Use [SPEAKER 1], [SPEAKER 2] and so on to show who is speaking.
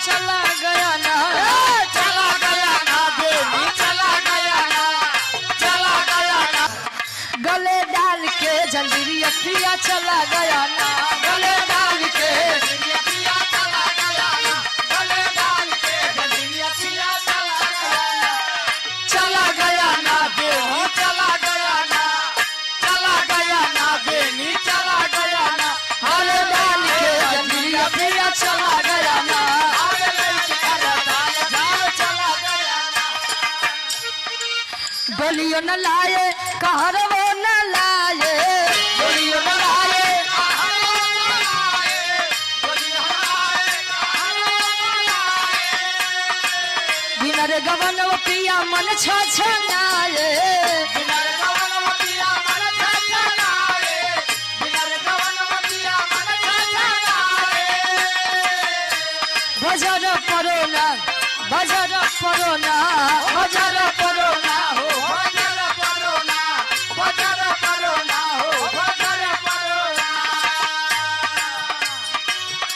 [SPEAKER 1] चला गया ना,
[SPEAKER 2] चला गया ना बेबी, चला गया ना, चला गया ना।
[SPEAKER 1] गले डाल के जंजीर अखिया चला गया ना,
[SPEAKER 2] गले डाल के जंजीरिया चला गया ना, गले डाल के जंजीरिया चला गया ना। चला गया ना बेबी, चला गया ना, चला गया ना बेबी, चला गया ना।
[SPEAKER 1] गले डाल के जंजीर अखिया चला गया ना।
[SPEAKER 2] आगे लेके दाल झाल चला गया ना।
[SPEAKER 1] बोलियो न लाए कहर वो न लाए,
[SPEAKER 2] बोलियो न लाए कहर न लाए, बोलियो न लाए कहर न लाए।
[SPEAKER 1] बिना रे गवन वो पिया मन छछनाए,
[SPEAKER 2] बिना रे गवन पिया मन छछनाए, बिना रे गवन पिया मन छछनाए।
[SPEAKER 1] बजर परोना, बजर परोना,